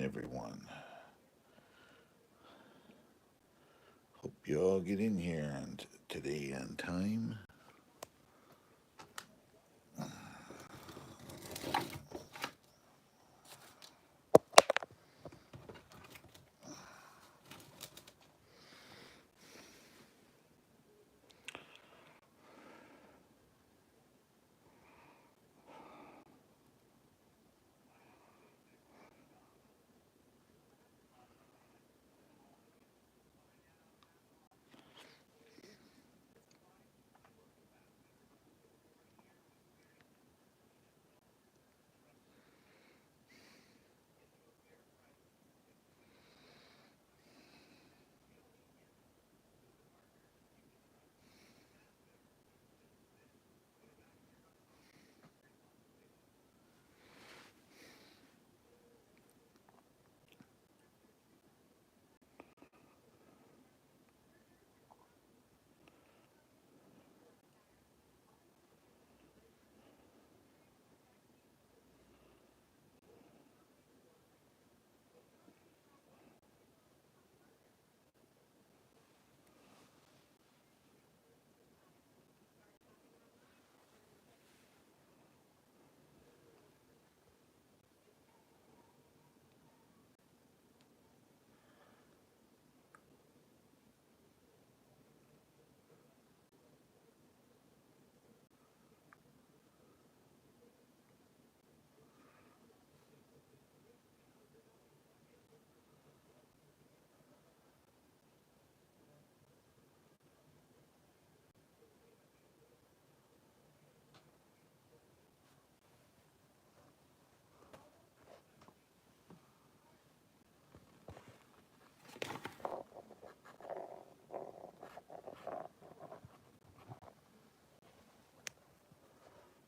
everyone. Hope you all get in here today on time.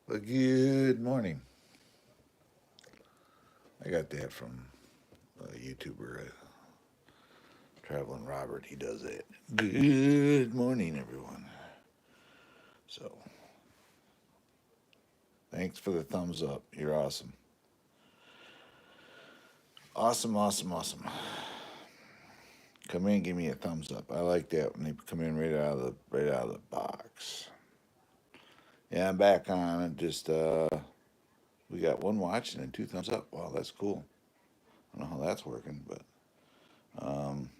Well, good morning. I got that from a YouTuber, Traveling Robert. He does it. Good morning, everyone. So, thanks for the thumbs up. You're awesome. Awesome, awesome, awesome. Come in, give me a thumbs up. I like that when they come in right out of the box. Yeah, I'm back on it. Just we got one watching and two thumbs up. Wow, that's cool. I don't know how that's working, but um,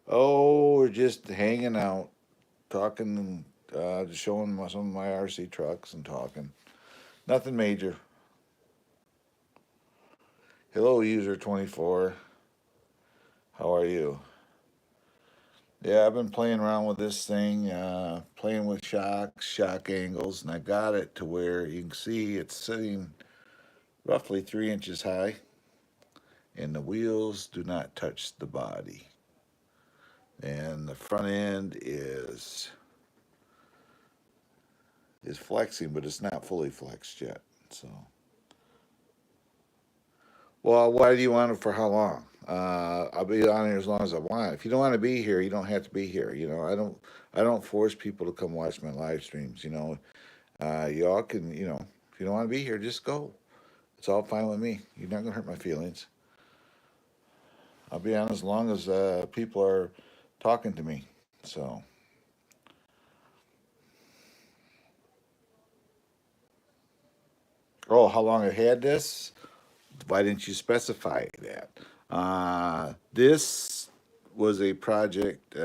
oh, we're just hanging out, talking, just showing some of my RC trucks and talking. Nothing major. Hello, user 24. How are you? Yeah, I've been playing around with this thing, playing with shocks, shock angles, and I got it to where you can see it's sitting roughly 3 inches high, and the wheels do not touch the body. And the front end is flexing, but it's not fully flexed yet. So, well, why do you want it for how long? I'll be on here as long as I want. If you don't want to be here, you don't have to be here. I don't force people to come watch my live streams. Y'all can, if you don't want to be here, just go. It's all fine with me. You're not gonna hurt my feelings. I'll be on as long as people are talking to me. So, oh, how long I had this? Why didn't you specify that? This was a project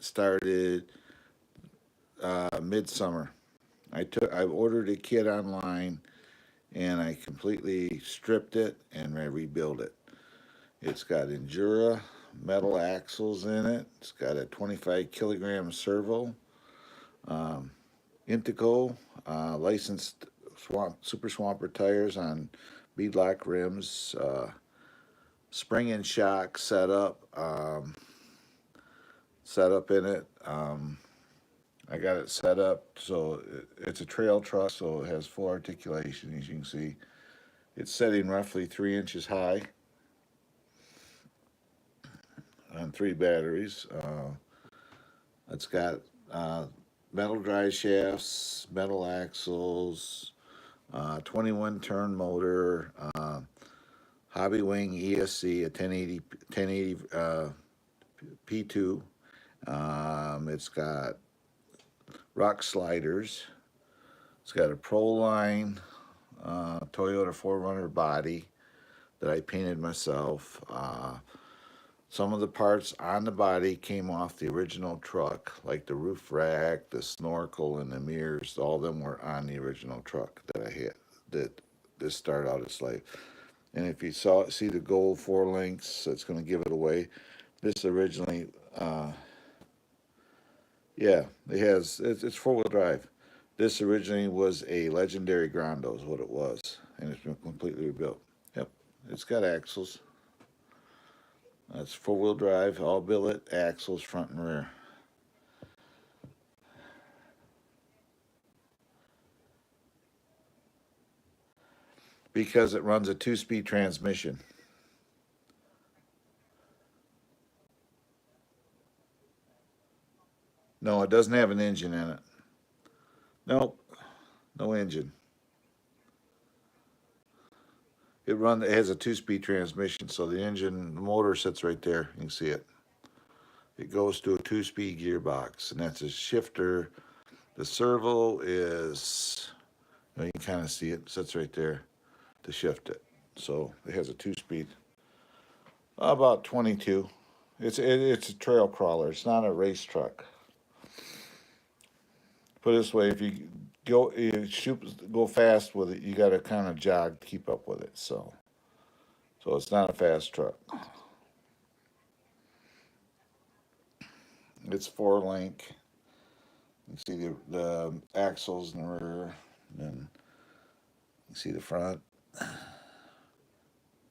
started midsummer. I ordered a kit online and I completely stripped it and I rebuilt it. It's got Endura metal axles in it. It's got a 25 kilogram servo, um, Intico, licensed Super Swamper tires on beadlock rims, spring and shock set up in it. I got it set up so it's a trail truck, so it has full articulation. As you can see, it's setting roughly 3 inches high on 3 batteries. It's got uh, metal drive shafts, metal axles, 21 turn motor, Hobbywing ESC, a 1080 P2. It's got rock sliders. It's got a Proline Toyota 4Runner body that I painted myself. Some of the parts on the body came off the original truck, like the roof rack, the snorkel, and the mirrors. All of them were on the original truck that I had, that this started out its life. And if you see the gold 4 links, that's going to give it away. This originally, yeah, it's 4-wheel drive. This originally was a Legendary Grando, is what it was, and it's been completely rebuilt. Yep, it's got axles. That's 4-wheel drive, all billet, axles, front and rear. Because it runs a 2-speed transmission. No, it doesn't have an engine in it. Nope, no engine. It has a 2-speed transmission, so the motor sits right there. You can see it. It goes to a 2-speed gearbox, and that's a shifter. The servo is, you can kind of see it, sits right there to shift it. So it has a 2-speed, about 22. It's a trail crawler. It's not a race truck. Put it this way: if you go fast with it, you got to kind of jog to keep up with it. So it's not a fast truck. It's 4-link. You can see the axles in the rear, and you see the front.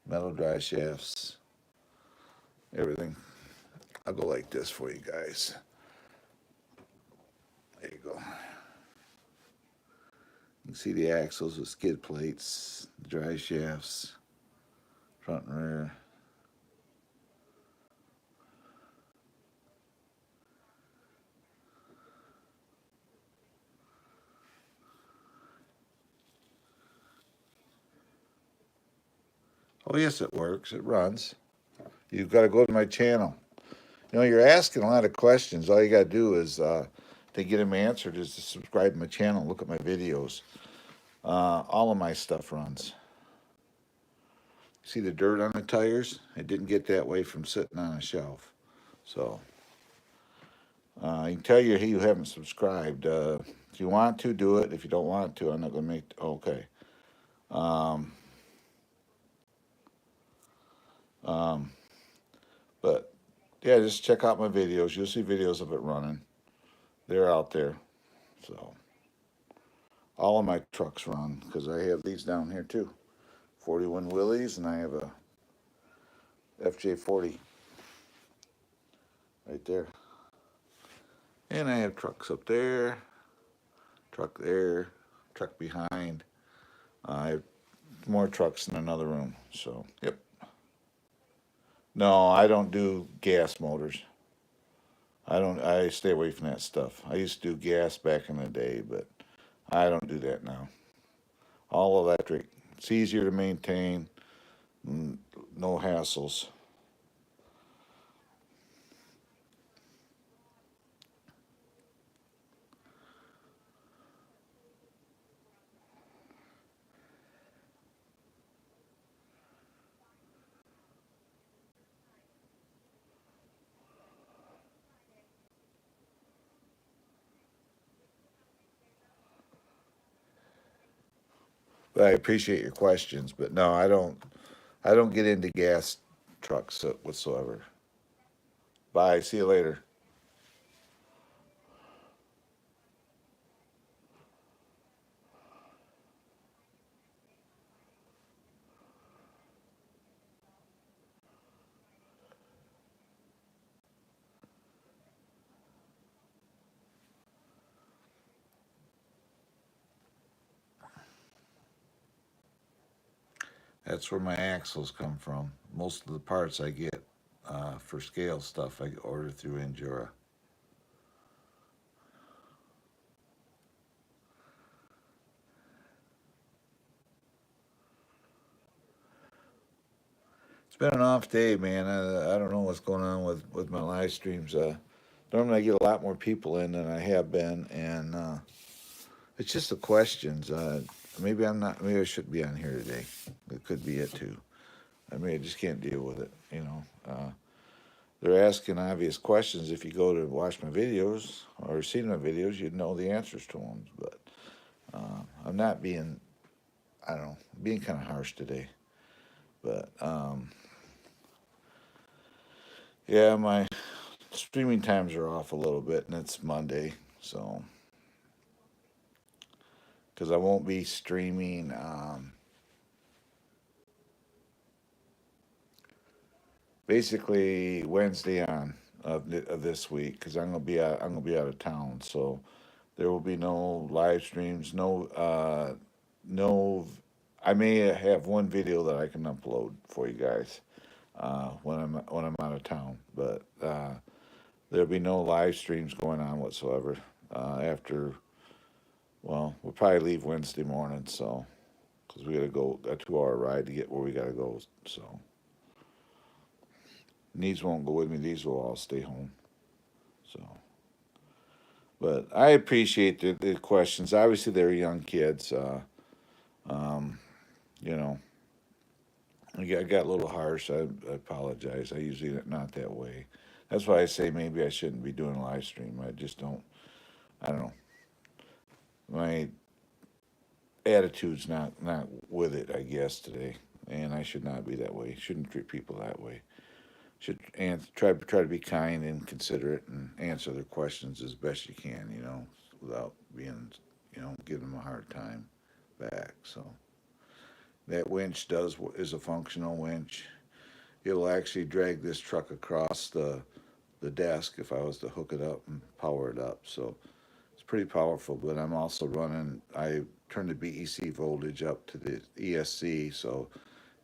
Metal drive shafts, everything. I'll go like this for you guys. There you go. You can see the axles with skid plates, drive shafts, front and rear. Oh yes, it works. It runs. You've got to go to my channel. You're asking a lot of questions. All you got to do is, to get them answered, is to subscribe to my channel. Look at my videos. All of my stuff runs. See the dirt on the tires? It didn't get that way from sitting on a shelf. So, I can tell you haven't subscribed. If you want to, do it. If you don't want to, I'm not going to make... Okay. But, yeah, just check out my videos. You'll see videos of it running. They're out there. So, all of my trucks run, because I have these down here, too. 41 Willys, and I have a FJ40 right there. And I have trucks up there, truck there, truck behind. I have more trucks in another room. So, yep. No, I don't do gas motors. I stay away from that stuff. I used to do gas back in the day, but I don't do that now. All electric. It's easier to maintain, no hassles. But I appreciate your questions, but no, I don't get into gas trucks whatsoever. Bye. See you later. That's where my axles come from. Most of the parts I get for scale stuff I order through Endura. It's been an off day, man. I don't know what's going on with my live streams. Normally I get a lot more people in than I have been, and it's just the questions. Maybe I'm not. Maybe I shouldn't be on here today. It could be it too. I mean, I just can't deal with it. They're asking obvious questions. If you go to watch my videos or see my videos, you'd know the answers to them. But I'm not being. I don't know. Being kind of harsh today. But yeah, my streaming times are off a little bit, and it's Monday, so because I won't be streaming basically Wednesday on of this week because I'm gonna be out of town, so there will be no live streams, no. I may have one video that I can upload for you guys when I'm out of town, but there'll be no live streams going on whatsoever after. Well, we'll probably leave Wednesday morning, so because we got to go a 2 hour ride to get where we got to go. So these won't go with me. These will all stay home. So, but I appreciate the questions. Obviously, they're young kids. Um, you know, I got a little harsh. I apologize. I usually not that way. That's why I say maybe I shouldn't be doing a live stream. I just don't. I don't know. My attitude's not with it. I guess today, and I should not be that way. Shouldn't treat people that way. Should try to be kind and considerate and answer their questions as best you can, without being, giving them a hard time back. So that winch is a functional winch. It'll actually drag this truck across the desk if I was to hook it up and power it up. So it's pretty powerful. But I'm also running. I turned the BEC voltage up to the ESC, so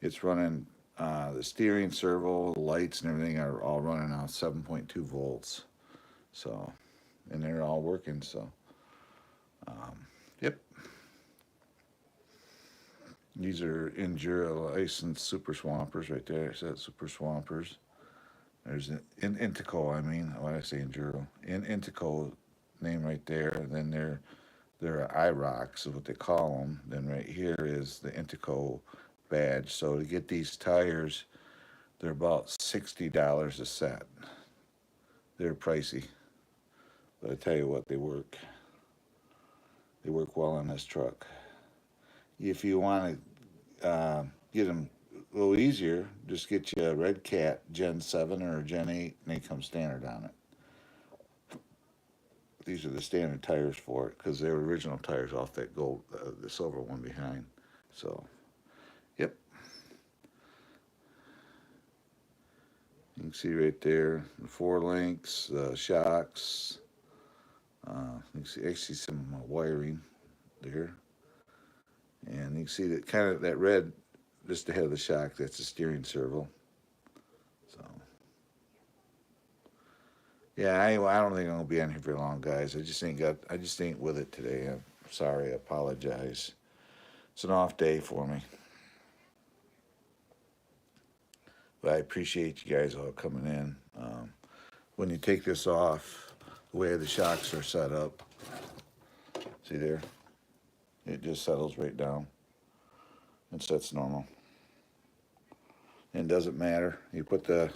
it's running the steering servo, the lights, and everything are all running on 7.2 volts. So, and they're all working. So, yep. These are Endura licensed Super Swampers right there. It says Super Swampers. There's an Intico. I mean, why did I say Enduro? Intico name right there. And then they're IROCs is what they call them. Then right here is the Intico badge. So to get these tires, they're about $60 a set. They're pricey, but I tell you what, they work. They work well on this truck. If you want to get them a little easier, just get you a Red Cat Gen 7 or Gen 8, and they come standard on it. These are the standard tires for it because they're original tires off that gold, the silver one behind. So, yep. You can see right there the 4 links, shocks. You can see actually some wiring there, and you can see that kind of that red just ahead of the shock. That's the steering servo. So, yeah, I don't think I'm gonna be on here very long, guys. I just ain't with it today. I'm sorry. I apologize. It's an off day for me. But I appreciate you guys all coming in. When you take this off, the way the shocks are set up, see there, it just settles right down and sets normal. And it doesn't matter. You put the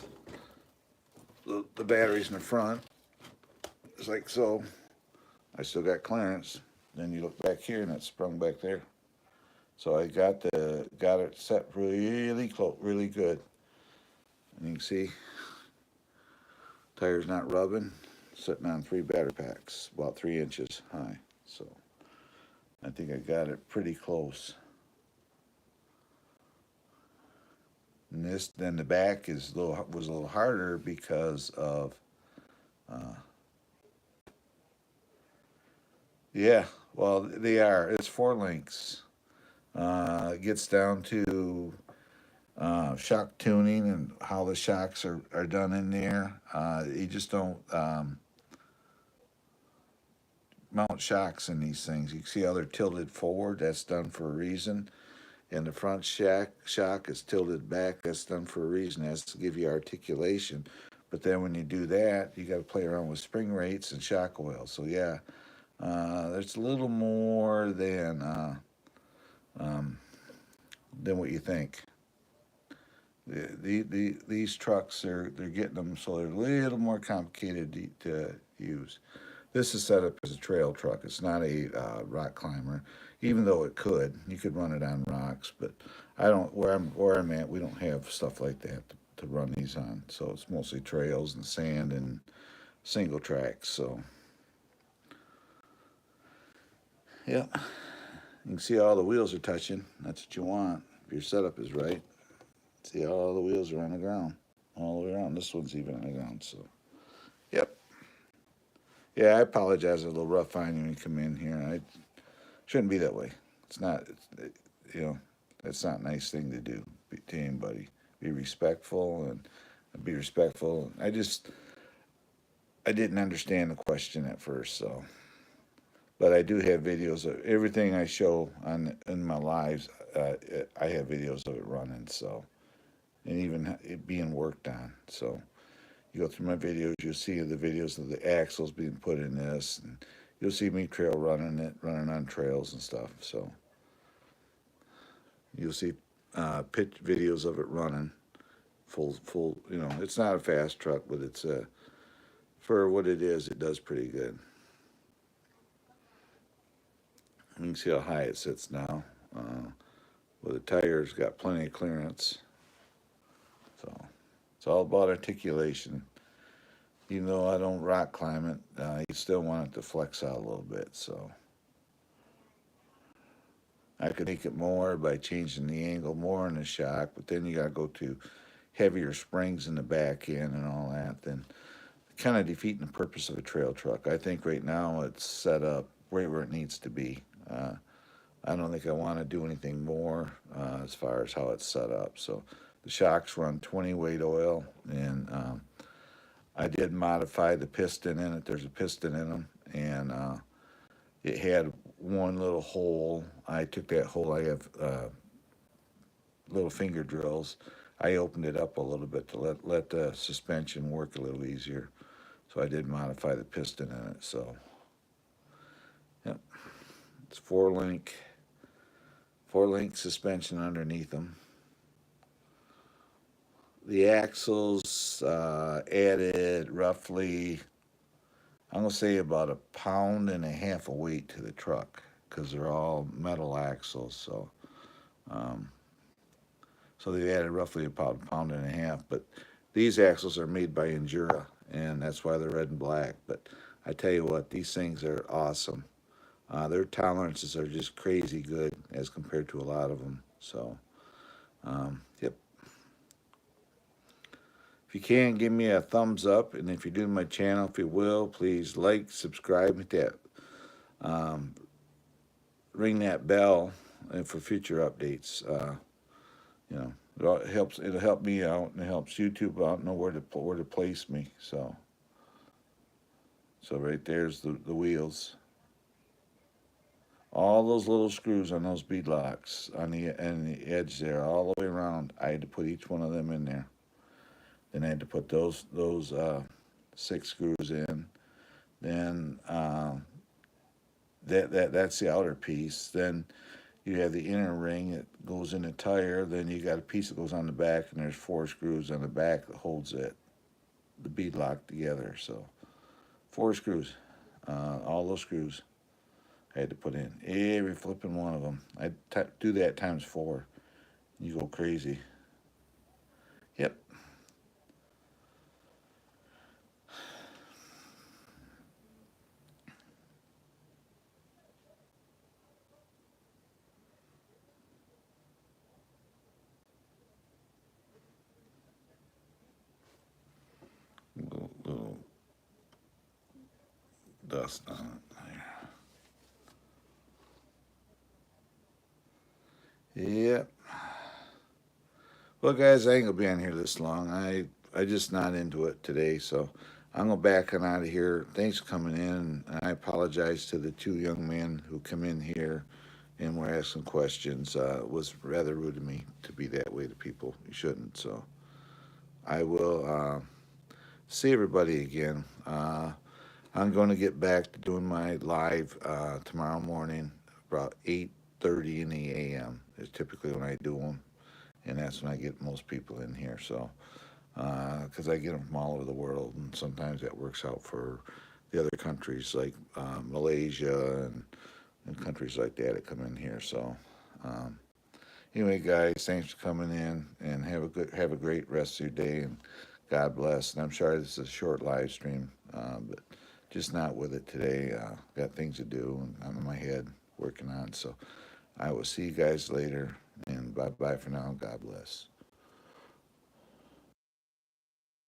batteries in the front, it's like so. I still got clearance. Then you look back here and it's sprung back there. So I got it set really close, really good. And you can see tires not rubbing, sitting on 3 battery packs, about 3 inches high. So I think I got it pretty close. And then the back was a little harder because of, yeah, well, they are. It's 4 links. It gets down to shock tuning and how the shocks are done in there. You just don't mount shocks in these things. You can see how they're tilted forward. That's done for a reason. and the front shock is tilted back. That's done for a reason. That's to give you articulation. But then when you do that, you got to play around with spring rates and shock oil. So yeah, there's a little more um, than what you think. These trucks they're getting them so they're a little more complicated to use. This is set up as a trail truck. It's not a rock climber, even though it could. You could run it on rocks, but I don't. Where I'm at, we don't have stuff like that to run these on. So it's mostly trails and sand and single tracks. So yeah, you can see all the wheels are touching. That's what you want if your setup is right. See, all the wheels are on the ground, all the way around. This one's even on the ground. So yep. Yeah, I apologize. A little rough finding when you come in here. I shouldn't be that way. It's not. You know, that's not a nice thing to do to anybody. Be respectful and be respectful. I didn't understand the question at first, so. But I do have videos of everything I show on in my lives. I have videos of it running, so, and even it being worked on. So you go through my videos, you'll see the videos of the axles being put in this, and you'll see me trail running it, running on trails and stuff. So you'll see pitch videos of it running full. You know, it's not a fast truck, but it's for what it is, it does pretty good. You can see how high it sits now. Well, the tires got plenty of clearance. So it's all about articulation. Even though I don't rock climb it, you still want it to flex out a little bit. So I could make it more by changing the angle more in the shock, but then you got to go to heavier springs in the back end and all that. Then kind of defeating the purpose of a trail truck. I think right now it's set up right where it needs to be. I don't think I want to do anything more as far as how it's set up. So the shocks run 20 weight oil, and I did modify the piston in it. There's a piston in them, and it had one little hole. I took that hole. I have little finger drills. I opened it up a little bit to let the suspension work a little easier. So I did modify the piston in it. So, yep, it's four link suspension underneath them. The axles added roughly, I'm gonna say about 1.5 pounds of weight to the truck because they're all metal axles. So they added roughly about 1.5 pounds. But these axles are made by Endura, and that's why they're red and black. But I tell you what, these things are awesome. Their tolerances are just crazy good as compared to a lot of them. So, yep. If you can, give me a thumbs up, and if you're doing my channel, if you will, please like, subscribe, hit that, ring that bell, and for future updates. You know, it'll help me out, and it helps YouTube out know where to place me. So right there's the wheels. All those little screws on those bead locks on the edge there, all the way around. I had to put each one of them in there. Then I had to put those 6 screws in. Then that's the outer piece. Then you have the inner ring that goes in the tire. Then you got a piece that goes on the back, and there's 4 screws on the back that holds the bead lock together. So 4 screws, all those screws I had to put in, every flipping one of them. I do that times 4. You go crazy. Yep. Little dust on it there. Yep. Well, guys, I ain't gonna be on here this long. I just not into it today, so I'm gonna back on out of here. Thanks for coming in, and I apologize to the 2 young men who come in here and we're asking questions. It was rather rude of me to be that way to people. You shouldn't. So I will see everybody again. I'm going to get back to doing my live tomorrow morning, about 8:30 in the a.m. is typically when I do them, and that's when I get most people in here. So because I get them from all over the world, and sometimes that works out for the other countries like Malaysia and countries like that that come in here. So um, anyway, guys, thanks for coming in, and have a great rest of your day, and God bless. And I'm sorry this is a short live stream, but just not with it today. Got things to do, and I'm in my head working on. So I will see you guys later, and bye bye for now. God bless.